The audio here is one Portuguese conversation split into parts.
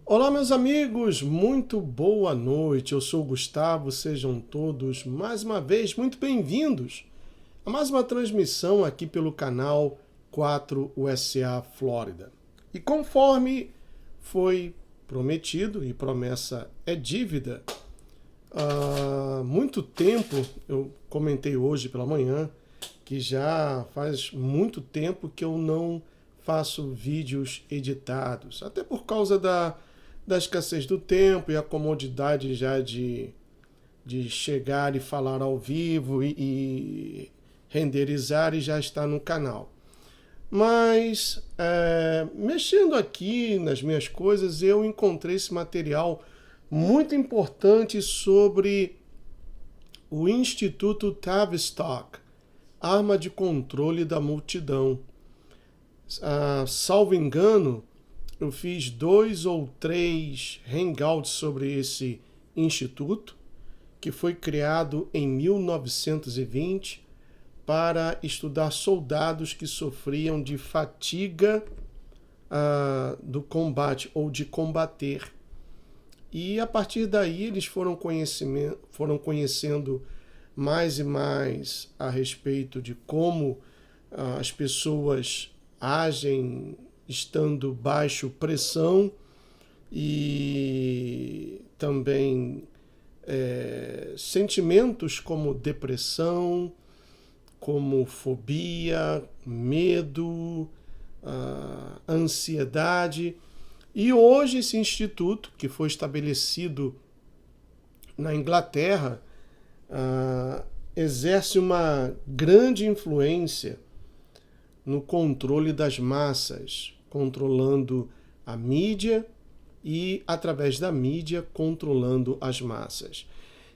Olá, meus amigos, muito boa noite. Eu sou o Gustavo, sejam todos mais uma vez muito bem-vindos a mais uma transmissão aqui pelo canal 4USA Flórida. E conforme foi prometido, e promessa é dívida, há muito tempo, eu comentei hoje pela manhã, que já faz muito tempo que eu não faço vídeos editados, até por causa da escassez do tempo e a comodidade já de chegar e falar ao vivo e renderizar e já estar no canal. Mas, mexendo aqui nas minhas coisas, eu encontrei esse material muito importante sobre o Instituto Tavistock, Arma de Controle da Multidão. Salvo engano, eu fiz 2 ou 3 hangouts sobre esse instituto, que foi criado em 1920 para estudar soldados que sofriam de fadiga do combate ou de combater. E a partir daí eles foram conhecendo mais e mais a respeito de como as pessoas agem estando baixo pressão e também sentimentos como depressão, como fobia, medo, ansiedade. E hoje esse instituto, que foi estabelecido na Inglaterra, exerce uma grande influência no controle das massas, controlando a mídia e, através da mídia, controlando as massas.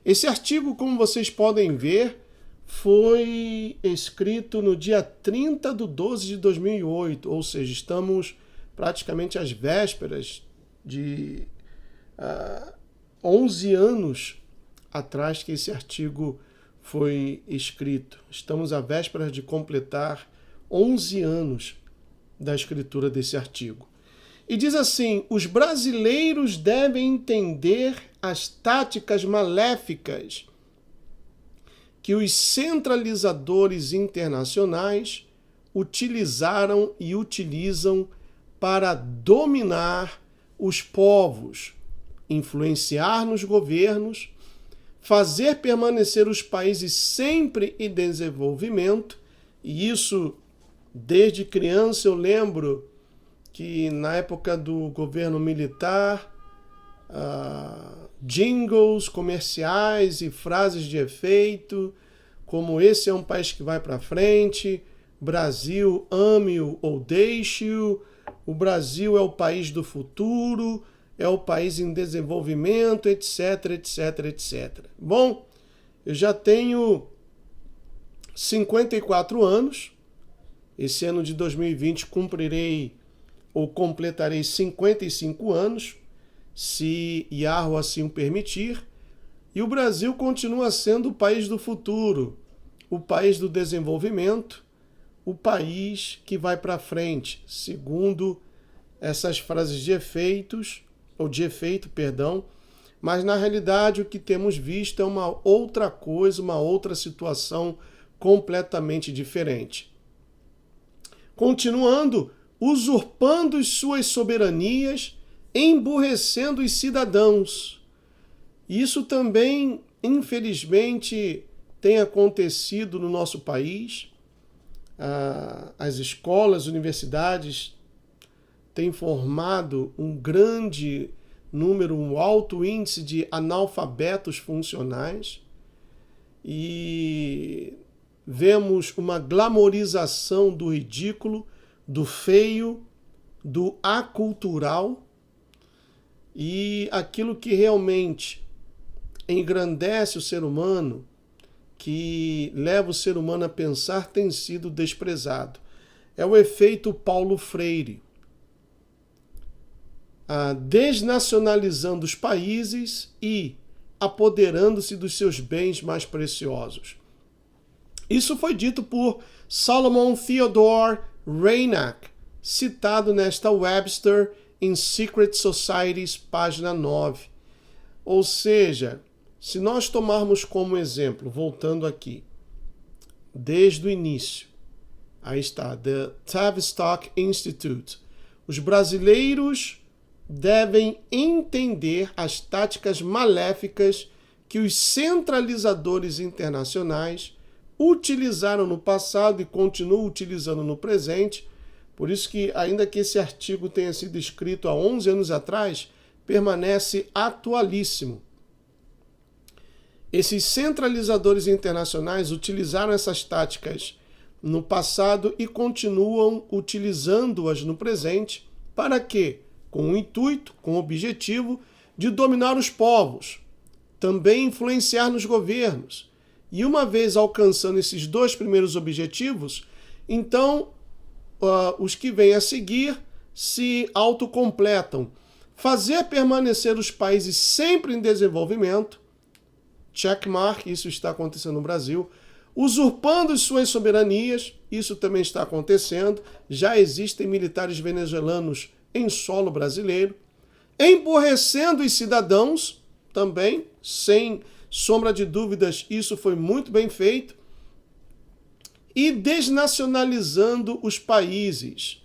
Esse artigo, como vocês podem ver, foi escrito no dia 30 de 12 de 2008, ou seja, estamos praticamente às vésperas de 11 anos atrás que esse artigo foi escrito. Estamos à véspera de completar 11 anos da escritura desse artigo. E diz assim: os brasileiros devem entender as táticas maléficas que os centralizadores internacionais utilizaram e utilizam para dominar os povos, influenciar nos governos, fazer permanecer os países sempre em desenvolvimento. E isso, desde criança, eu lembro que na época do governo militar, jingles comerciais e frases de efeito, como esse é um país que vai para frente, Brasil, ame-o ou deixe-o, o Brasil é o país do futuro, é o país em desenvolvimento, etc, etc, etc. Bom, eu já tenho 54 anos, esse ano de 2020 cumprirei ou completarei 55 anos, se Yahweh assim o permitir, e o Brasil continua sendo o país do futuro, o país do desenvolvimento, o país que vai para frente, segundo essas frases de efeito, mas na realidade o que temos visto é uma outra coisa, uma outra situação completamente diferente. Continuando, usurpando suas soberanias, emburrecendo os cidadãos. Isso também, infelizmente, tem acontecido no nosso país. As escolas, universidades têm formado um grande número, um alto índice de analfabetos funcionais e vemos uma glamorização do ridículo, do feio, do acultural, e aquilo que realmente engrandece o ser humano, que leva o ser humano a pensar, tem sido desprezado. É o efeito Paulo Freire, desnacionalizando os países e apoderando-se dos seus bens mais preciosos. Isso foi dito por Solomon Theodore Reinach, citado nesta Webster em Secret Societies, página 9. Ou seja, se nós tomarmos como exemplo, voltando aqui, desde o início, aí está, The Tavistock Institute. Os brasileiros devem entender as táticas maléficas que os centralizadores internacionais utilizaram no passado e continuam utilizando no presente. Por isso que, ainda que esse artigo tenha sido escrito há 11 anos atrás, permanece atualíssimo. Esses centralizadores internacionais utilizaram essas táticas no passado e continuam utilizando-as no presente. Para quê? Com o intuito, com o objetivo de dominar os povos, também influenciar nos governos. E uma vez alcançando esses dois primeiros objetivos, então os que vêm a seguir se autocompletam. Fazer permanecer os países sempre em desenvolvimento, checkmark, isso está acontecendo no Brasil, usurpando suas soberanias, isso também está acontecendo, já existem militares venezuelanos em solo brasileiro, emborrecendo os cidadãos, também, sem sombra de dúvidas, isso foi muito bem feito, e desnacionalizando os países.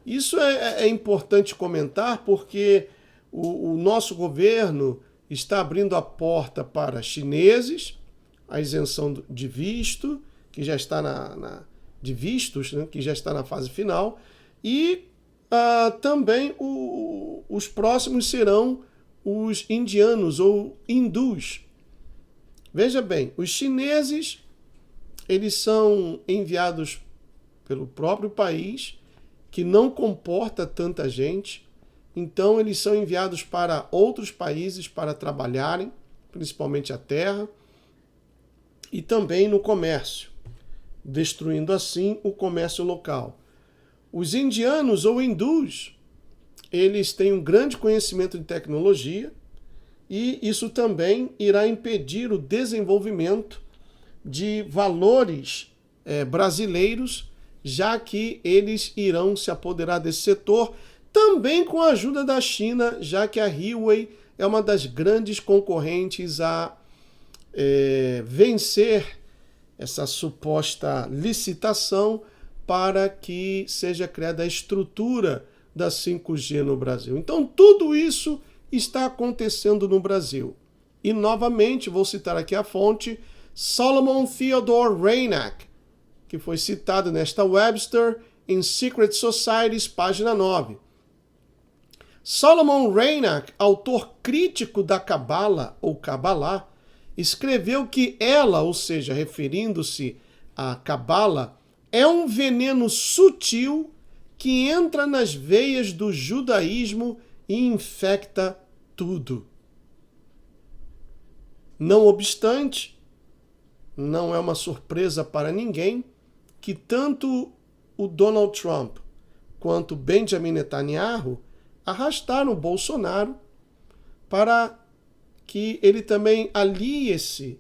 Isso é importante comentar porque o nosso governo está abrindo a porta para chineses, a isenção de visto, que já está de vistos, né, que já está na fase final, e também os próximos serão os indianos ou hindus. Veja bem, os chineses, eles são enviados pelo próprio país, que não comporta tanta gente, então eles são enviados para outros países para trabalharem, principalmente a terra, e também no comércio, destruindo assim o comércio local. Os indianos ou hindus, eles têm um grande conhecimento de tecnologia e isso também irá impedir o desenvolvimento de valores brasileiros, já que eles irão se apoderar desse setor, também com a ajuda da China, já que a Huawei é uma das grandes concorrentes a vencer essa suposta licitação para que seja criada a estrutura da 5G no Brasil. Então, tudo isso está acontecendo no Brasil. E, novamente, vou citar aqui a fonte, Solomon Theodore Reinach, que foi citado nesta Webster em Secret Societies, página 9. Solomon Reinach, autor crítico da Cabala, ou Cabalá, escreveu que ela, ou seja, referindo-se à Cabala, é um veneno sutil que entra nas veias do judaísmo e infecta tudo. Não obstante, não é uma surpresa para ninguém que tanto o Donald Trump quanto Benjamin Netanyahu arrastaram o Bolsonaro para que ele também alie-se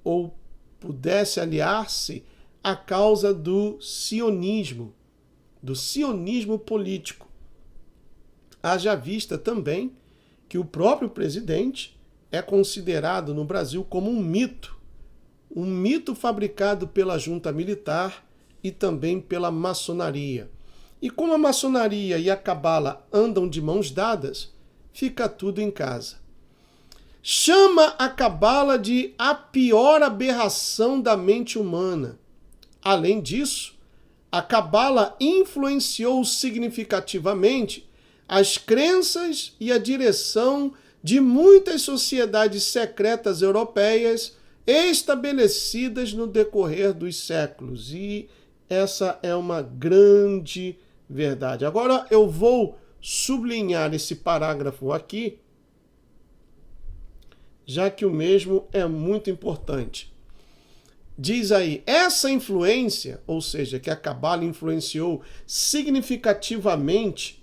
ou pudesse aliar-se à causa do sionismo político. Haja vista também que o próprio presidente é considerado no Brasil como um mito fabricado pela junta militar e também pela maçonaria. E como a maçonaria e a cabala andam de mãos dadas, fica tudo em casa. Chama a cabala de a pior aberração da mente humana. Além disso, a cabala influenciou significativamente as crenças e a direção de muitas sociedades secretas europeias estabelecidas no decorrer dos séculos. E essa é uma grande verdade. Agora eu vou sublinhar esse parágrafo aqui, já que o mesmo é muito importante. Diz aí, essa influência, ou seja, que a Cabala influenciou significativamente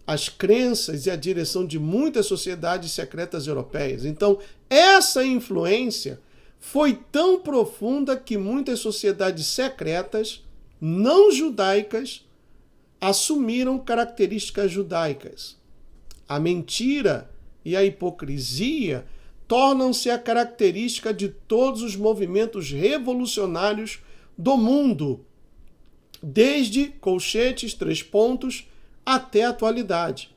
as crenças e a direção de muitas sociedades secretas europeias. Então, essa influência foi tão profunda que muitas sociedades secretas não judaicas assumiram características judaicas. A mentira e a hipocrisia tornam-se a característica de todos os movimentos revolucionários do mundo, desde colchetes, 3 pontos, até a atualidade.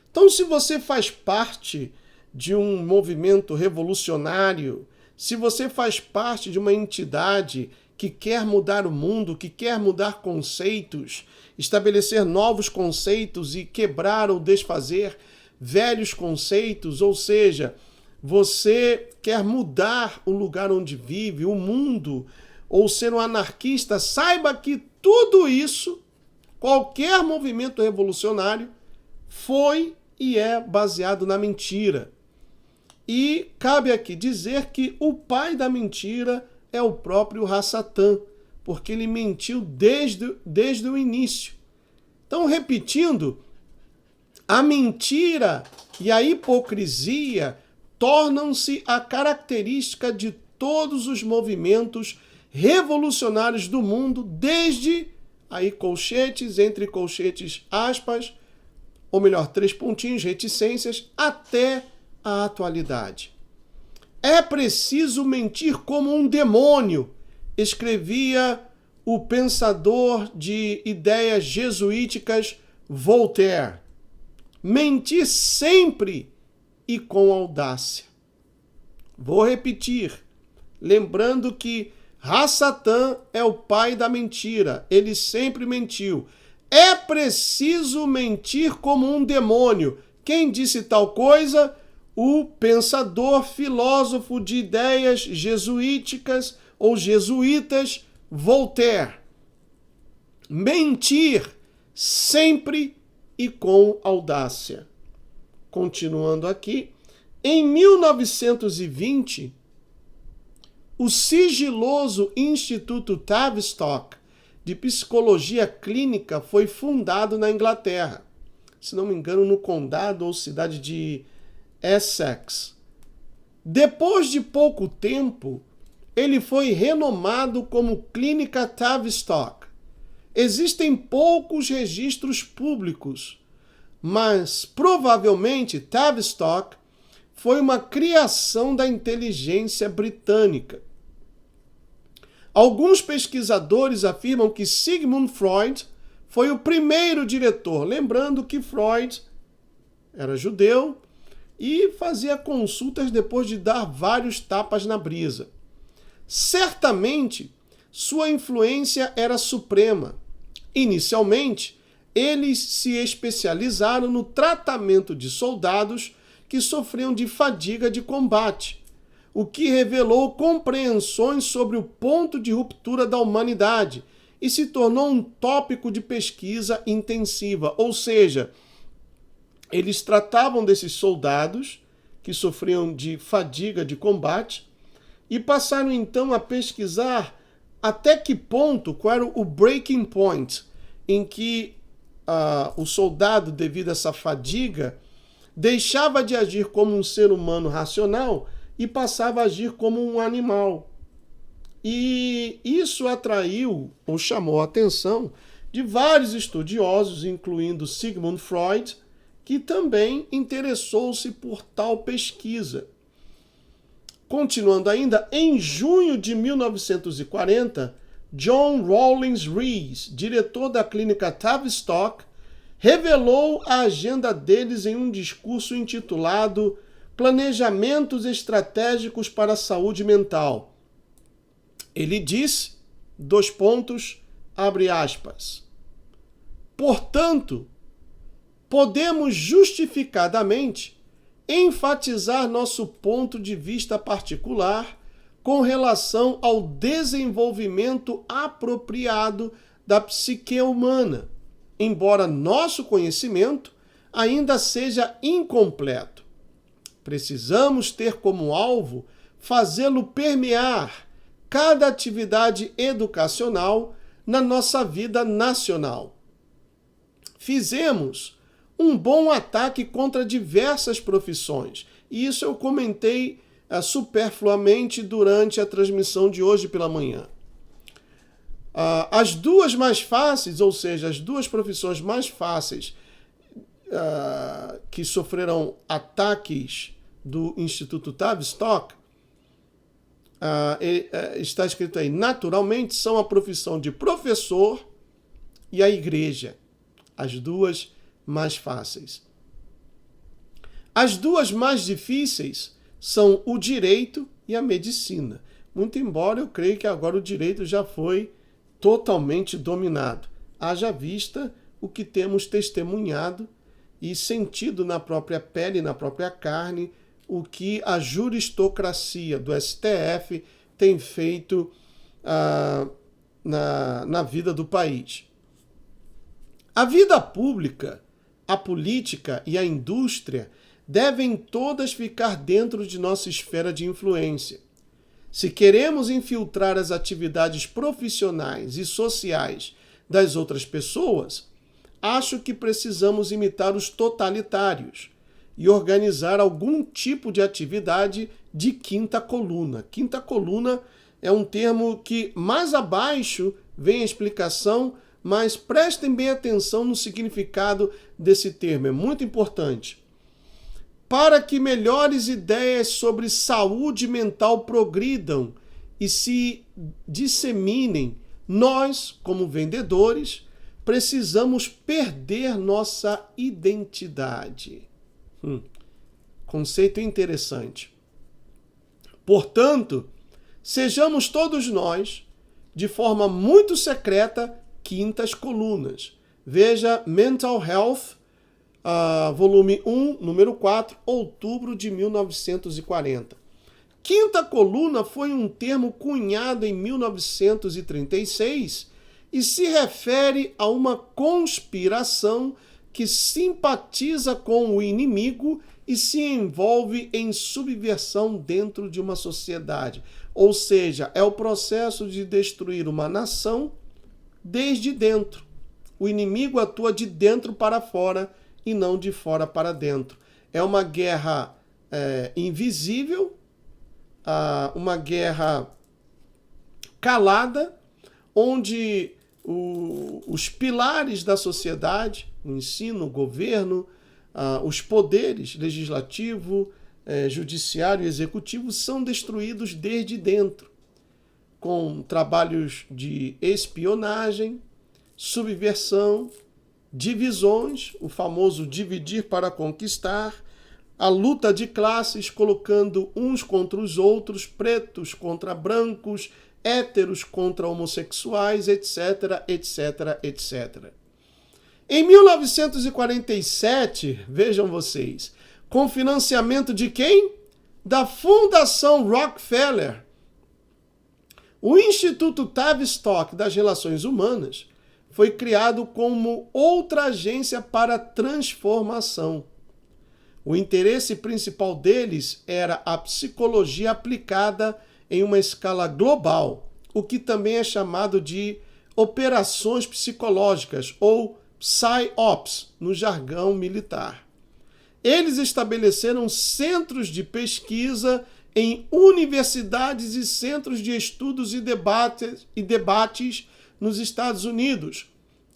Então, se você faz parte de um movimento revolucionário, se você faz parte de uma entidade que quer mudar o mundo, que quer mudar conceitos, estabelecer novos conceitos e quebrar ou desfazer velhos conceitos, ou seja, você quer mudar o lugar onde vive, o mundo, ou ser um anarquista, saiba que tudo isso, qualquer movimento revolucionário, foi e é baseado na mentira. E cabe aqui dizer que o pai da mentira é o próprio Satã, porque ele mentiu desde o início. Então, repetindo, a mentira e a hipocrisia tornam-se a característica de todos os movimentos revolucionários do mundo, desde aí colchetes, entre colchetes, aspas, ou melhor, 3 pontinhos, reticências, até a atualidade. É preciso mentir como um demônio, escrevia o pensador de ideias jesuíticas Voltaire. Mentir sempre e com audácia. Vou repetir, lembrando que Satã é o pai da mentira, ele sempre mentiu. É preciso mentir como um demônio. Quem disse tal coisa? O pensador, filósofo de ideias jesuíticas ou jesuítas, Voltaire. Mentir sempre e com audácia. Continuando aqui, em 1920, o sigiloso Instituto Tavistock de Psicologia Clínica foi fundado na Inglaterra, se não me engano, no condado ou cidade de Essex. Depois de pouco tempo, ele foi renomado como Clínica Tavistock. Existem poucos registros públicos, mas provavelmente Tavistock foi uma criação da inteligência britânica. Alguns pesquisadores afirmam que Sigmund Freud foi o primeiro diretor, lembrando que Freud era judeu e fazia consultas depois de dar vários tapas na brisa. Certamente, sua influência era suprema. Inicialmente, eles se especializaram no tratamento de soldados que sofriam de fadiga de combate, o que revelou compreensões sobre o ponto de ruptura da humanidade e se tornou um tópico de pesquisa intensiva. Ou seja, eles tratavam desses soldados que sofriam de fadiga de combate e passaram então a pesquisar até que ponto, qual era o breaking point, em que o soldado, devido a essa fadiga, deixava de agir como um ser humano racional e passava a agir como um animal. E isso atraiu ou chamou a atenção de vários estudiosos, incluindo Sigmund Freud, que também interessou-se por tal pesquisa. Continuando ainda, em junho de 1940, John Rawlins Rees, diretor da clínica Tavistock, revelou a agenda deles em um discurso intitulado Planejamentos Estratégicos para a Saúde Mental. Ele disse, abre aspas, portanto, podemos justificadamente enfatizar nosso ponto de vista particular com relação ao desenvolvimento apropriado da psique humana, embora nosso conhecimento ainda seja incompleto. Precisamos ter como alvo fazê-lo permear cada atividade educacional na nossa vida nacional. Fizemos um bom ataque contra diversas profissões, e isso eu comentei superfluamente durante a transmissão de hoje pela manhã. As duas mais fáceis, ou seja, as duas profissões mais fáceis que sofreram ataques do Instituto Tavistock, está escrito aí, naturalmente são a profissão de professor e a igreja, as duas mais fáceis. As duas mais difíceis são o direito e a medicina. Muito embora eu creia que agora o direito já foi totalmente dominado. Haja vista o que temos testemunhado e sentido na própria pele, na própria carne, o que a juristocracia do STF tem feito na vida do país. A vida pública, a política e a indústria devem todas ficar dentro de nossa esfera de influência. Se queremos infiltrar as atividades profissionais e sociais das outras pessoas, acho que precisamos imitar os totalitários e organizar algum tipo de atividade de quinta coluna. Quinta coluna é um termo que mais abaixo vem a explicação, mas prestem bem atenção no significado desse termo, é muito importante. Para que melhores ideias sobre saúde mental progridam e se disseminem, nós, como vendedores, precisamos perder nossa identidade. Conceito interessante. Portanto, sejamos todos nós, de forma muito secreta, quintas colunas. Veja Mental Health, volume 1, número 4, outubro de 1940. Quinta coluna foi um termo cunhado em 1936 e se refere a uma conspiração que simpatiza com o inimigo e se envolve em subversão dentro de uma sociedade. Ou seja, é o processo de destruir uma nação desde dentro. O inimigo atua de dentro para fora e não de fora para dentro. É uma guerra invisível, uma guerra calada, onde os pilares da sociedade, o ensino, o governo, os poderes legislativo, judiciário e executivo são destruídos desde dentro, com trabalhos de espionagem, subversão, divisões, o famoso dividir para conquistar, a luta de classes colocando uns contra os outros, pretos contra brancos, héteros contra homossexuais, etc, etc, etc. Em 1947, vejam vocês, com financiamento de quem? Da Fundação Rockefeller, o Instituto Tavistock das Relações Humanas foi criado como outra agência para transformação. O interesse principal deles era a psicologia aplicada em uma escala global, o que também é chamado de operações psicológicas ou PsyOps no jargão militar. Eles estabeleceram centros de pesquisa em universidades e centros de estudos e debates nos Estados Unidos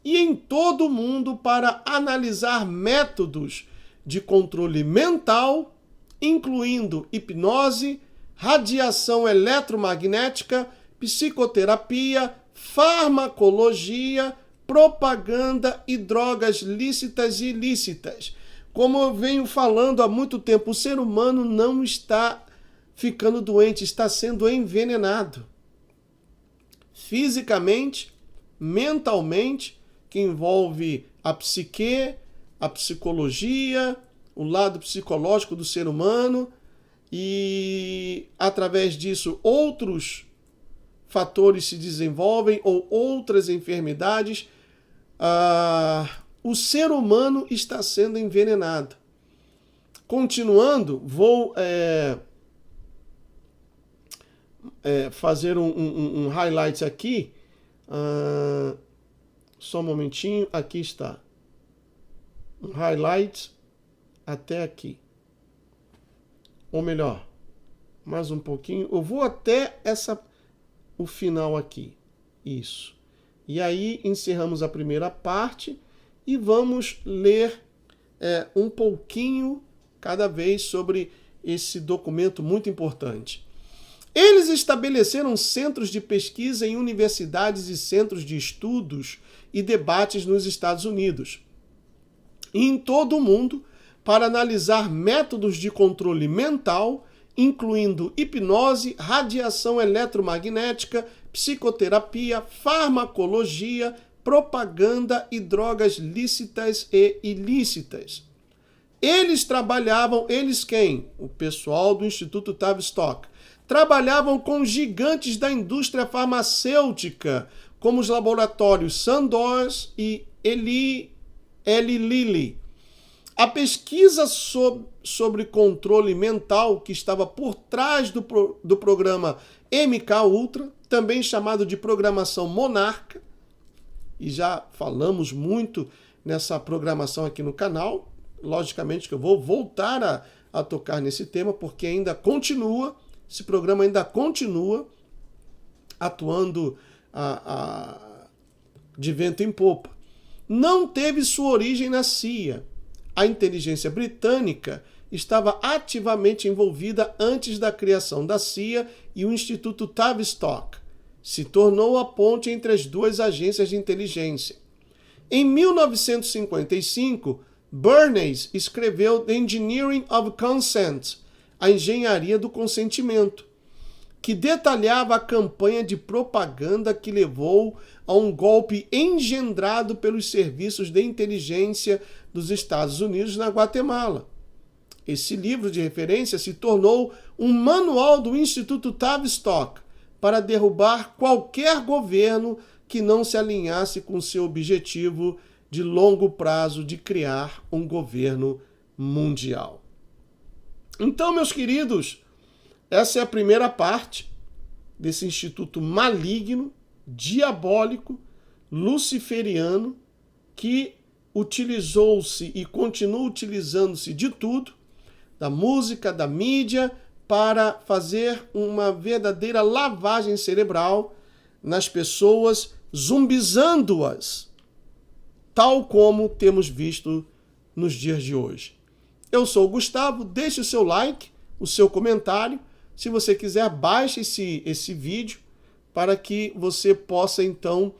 e em todo o mundo para analisar métodos de controle mental, incluindo hipnose, radiação eletromagnética, psicoterapia, farmacologia, propaganda e drogas lícitas e ilícitas. Como eu venho falando há muito tempo, o ser humano não está ficando doente, está sendo envenenado. Fisicamente, mentalmente, que envolve a psique, a psicologia, o lado psicológico do ser humano e, através disso, outros fatores se desenvolvem ou outras enfermidades. O ser humano está sendo envenenado. Continuando, vou fazer um highlight aqui. Só um momentinho, aqui está. Um highlight até aqui. Ou melhor, mais um pouquinho. Eu vou até o final aqui. Isso. E aí encerramos a primeira parte e vamos ler um pouquinho cada vez sobre esse documento muito importante. Eles estabeleceram centros de pesquisa em universidades e centros de estudos e debates nos Estados Unidos e em todo o mundo para analisar métodos de controle mental, incluindo hipnose, radiação eletromagnética, psicoterapia, farmacologia, propaganda e drogas lícitas e ilícitas. Eles quem? O pessoal do Instituto Tavistock. Trabalhavam com gigantes da indústria farmacêutica, como os laboratórios Sandoz e Eli Lilly. A pesquisa sobre controle mental que estava por trás do programa MKUltra, também chamado de programação Monarca, e já falamos muito nessa programação aqui no canal, logicamente que eu vou voltar a tocar nesse tema, porque esse programa ainda continua atuando de vento em popa. Não teve sua origem na CIA. A inteligência britânica estava ativamente envolvida antes da criação da CIA e o Instituto Tavistock se tornou a ponte entre as duas agências de inteligência. Em 1955, Bernays escreveu The Engineering of Consent, a engenharia do consentimento, que detalhava a campanha de propaganda que levou a um golpe engendrado pelos serviços de inteligência dos Estados Unidos na Guatemala. Esse livro de referência se tornou um manual do Instituto Tavistock para derrubar qualquer governo que não se alinhasse com seu objetivo de longo prazo de criar um governo mundial. Então, meus queridos, essa é a primeira parte desse instituto maligno, diabólico, luciferiano, que utilizou-se e continua utilizando-se de tudo, da música, da mídia, para fazer uma verdadeira lavagem cerebral nas pessoas, zumbizando-as, tal como temos visto nos dias de hoje. Eu sou o Gustavo, deixe o seu like, o seu comentário. Se você quiser, baixe esse vídeo para que você possa, então,